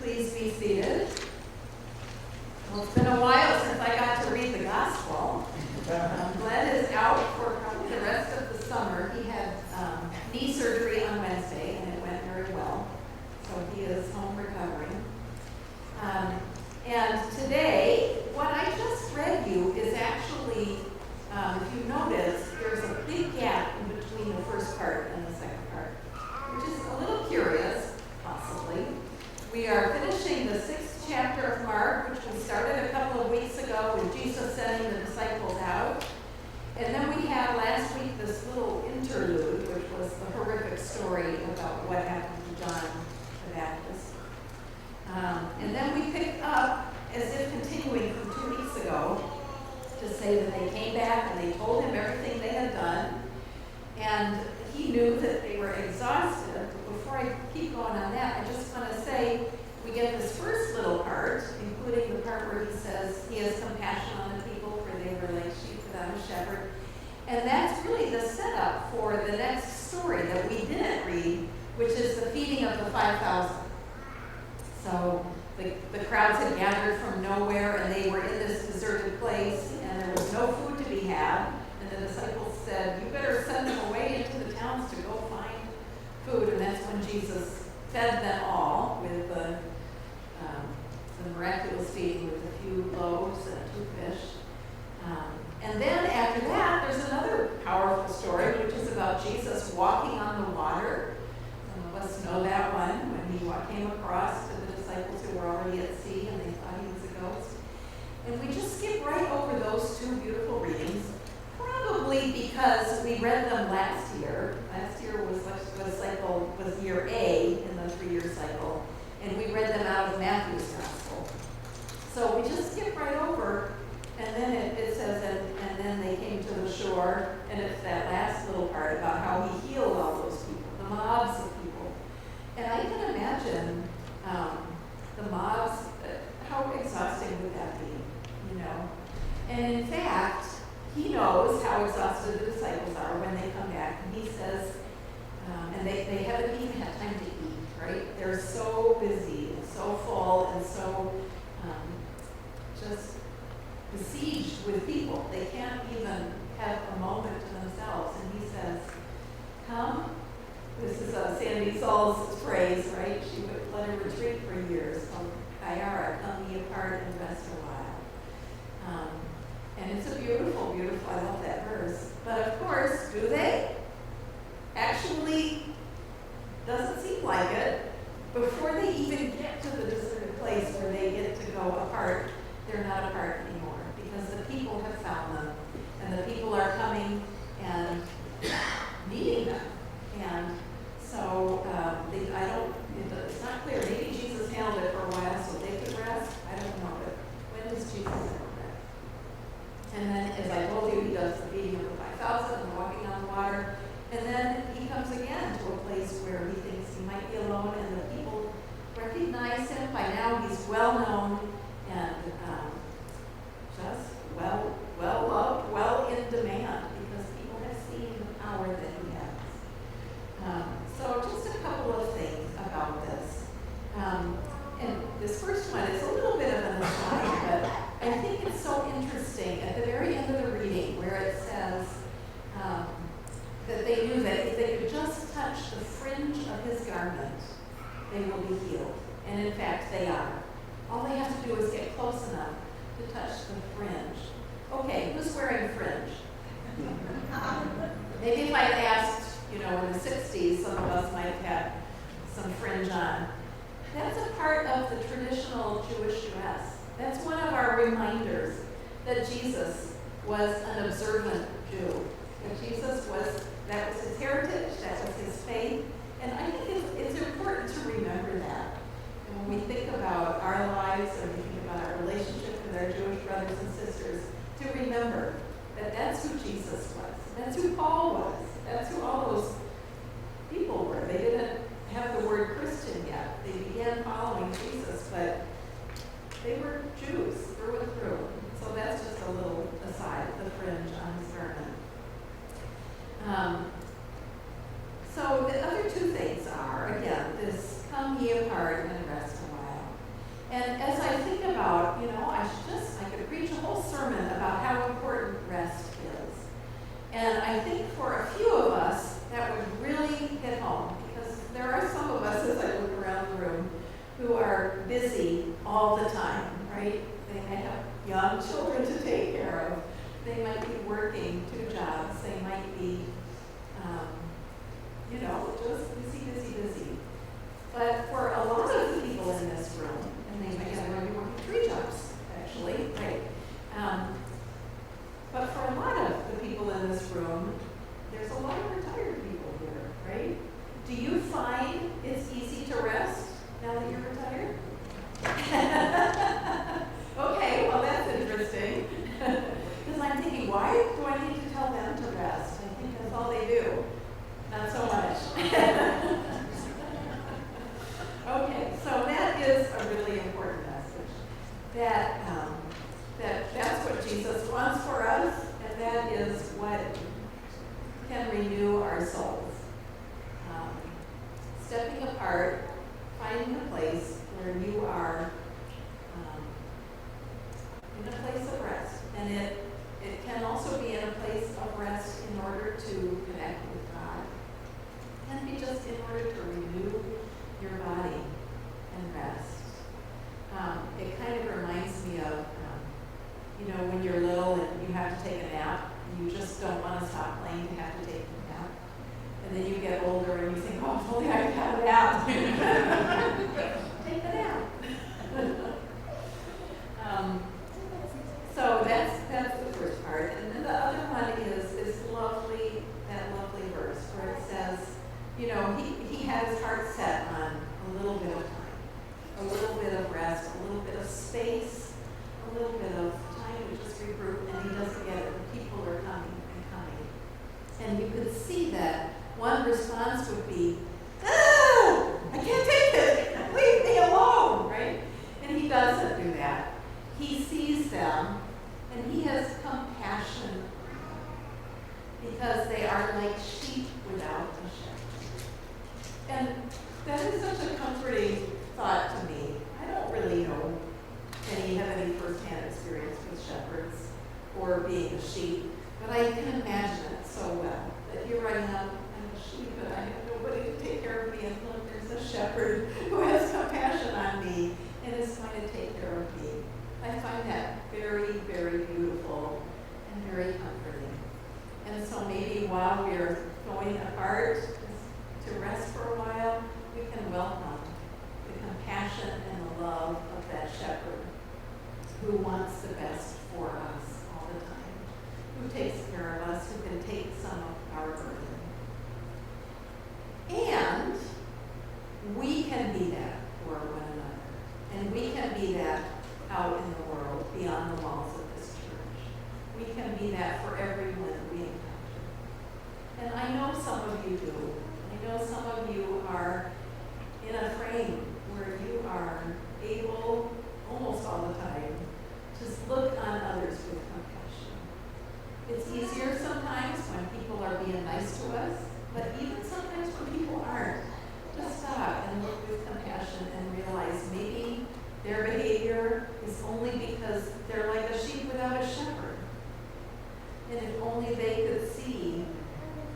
Please be seated. Well, it's been a while since I got to read the gospel. Glenn is out for probably the rest of the summer. He had knee surgery on Wednesday, and it went very well. So he is home recovering. And today, what I just read you is actually, if you notice, there's a big gap in between the first part and the second part, which is a little curious, possibly. We are finishing the 6th chapter of Mark, which we started a couple of weeks ago with Jesus sending the disciples out. And then we had last week this little interlude, which was the horrific story about what happened to John the Baptist. And then we picked up, as if continuing from 2 weeks ago, to say that they came back and they told him everything they had done. And he knew that they were exhausted. But before I keep going on that, I just want to say we get this first little part, including the part where he says he has compassion on the people, for they were like sheep without a shepherd. And that's really the setup for the next story that we didn't read, which is the feeding of the 5,000. So the crowds had gathered from nowhere, and they were in this deserted place, and there was no food to be had. And the disciples said, "You better send them away into the towns to go find food." And that's when Jesus fed them all with the miraculous feeding with a few loaves and 2 fish. And then after that, there's another powerful story, which is about Jesus walking on the water. Some of us know that one, when he came across to the disciples who were already at sea and they thought he was a ghost. And we just skip right over those 2 beautiful readings, probably because we read them last year. Last year was year A in the 3-year cycle, and we read them out of Matthew's gospel. So we just skip right over, and then it says, and then they came to the shore, and it's that last little part about how he healed all those people, the mobs of people. And I can imagine the mobs, how exhausting would that be, you know? And in fact, he knows how exhausted the disciples are when they come back. And he says, and they haven't even had time to eat, right? They're so busy and so full and so just besieged with people. They can't even have a moment to themselves. And he says, "Come." This is Sandy Saul's phrase, right? She would let her retreat for years. Called Kayara, "Come ye apart and rest a while." And it's a beautiful, beautiful, I love that verse. But of course, do they? Actually, doesn't seem like it. Before they even get to the deserted place where they get to go apart, they're not apart anymore because the people have found them. And the people are coming and meeting them. And so it's not clear. Maybe Jesus handled it for a while so they could rest. I don't know. But when does Jesus handle that? And then, as I told you, he does the feeding of the 5,000 and walking on the water. And then he comes again to a place where he thinks he might be alone, and the people recognize him. By now, he's well known and just well loved, well in demand, because people have seen the power that he has. So just a couple of things about this. And this first one is a little bit of an aside, but I think it's so interesting at the very end of the reading where it says that they knew that if they could just touch the fringe of his garment, they will be healed. And in fact, they are. All they have to do is get close enough to touch the fringe. Okay, who's wearing fringe? Maybe if I had asked, in the 60s, some of us might have had some fringe on. That's a part of the traditional Jewish dress. That's one of our reminders that Jesus was an observant Jew. That was his heritage, that was his faith. And I think it's important to remember that. And when we think about our lives and we think about our relationship with our Jewish brothers and sisters, to remember that that's who Jesus was. That's who Paul was. That's who all those people were. They didn't have the word Christian yet. They began following Jesus, but they were Jews through and through. So that's just a little aside, the fringe on his garment. So the other 2 things are, again, this come ye apart and rest a while. are busy all the time, right? They might have young children to take care of. They might be working 2 jobs. They might be, just busy. But for a lot of the people in this room, and they might be working 3 jobs, actually, right? But for a lot of the people in this room, there's a lot of retired people here, right? Do you find it's easy to rest now that you're retired? Okay, well that's interesting. Because I'm thinking, why do I need to tell them to rest? I think that's all they do. Not so much. Okay, so that is a really important message. That's what Jesus wants for us, and that is what can renew our souls. Stepping apart, finding a place where you are in a place of rest. And it can also be in a place of rest in order to connect with God. It can be just in order to renew your body and rest. It kind of reminds me of, when you're little and you have to take a nap, and you just don't want to stop playing to have to take a nap. And then you get older and you think, oh, if only I could have a nap. Take the nap. So that's the first part. And then the other one is that lovely verse where it says, he had his heart set on a little bit of time, a little bit of rest, a little bit of space, a little bit of time to just regroup, and he doesn't get it. The people are coming and coming. And you could see that one response would be, I can't take this, leave me alone, right? And he doesn't do that. He sees them, and he has compassion because they are like sheep without a shepherd. And that is such a comforting thought to me. I don't really have any firsthand experience with shepherds or being a sheep, but I can imagine it so well. That here I am, I'm a sheep, and I have nobody to take care of me, and look, there's a shepherd who has compassion on me and is going to take care of me. I find that very, very beautiful and very comforting. And so maybe while we're going apart to rest for a while, we can welcome the compassion and the love of that shepherd who wants the best for us all the time, who takes care of us, who can take some of our burden. And we can be that for one another. And we can be that out in the world, beyond the walls of this church. We can be that for everyone we encounter. And I know some of you do. I know some of you are in a frame where you are able, almost all the time, to look on others with compassion. It's easier sometimes when people are being nice to us, but even sometimes when people aren't, just stop and look with compassion and realize maybe their behavior is only because they're like a sheep without a shepherd. And if only they could see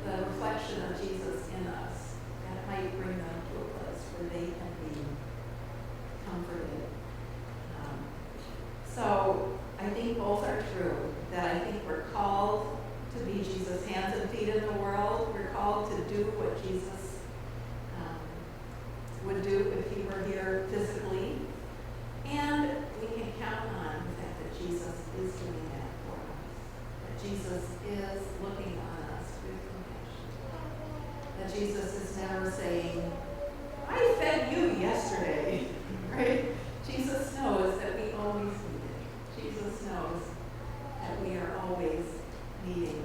the reflection of Jesus in us, that might bring them to a place where they can be comforted. So I think both are true, that I think we're called to be Jesus' hands and feet in the world. We're called to do what Jesus would do if he were here physically. And we can count on the fact that Jesus is doing that for us. That Jesus is looking on us with compassion. That Jesus is never saying, I fed you yesterday, right? Jesus knows that we always need it. Jesus knows that we are always needing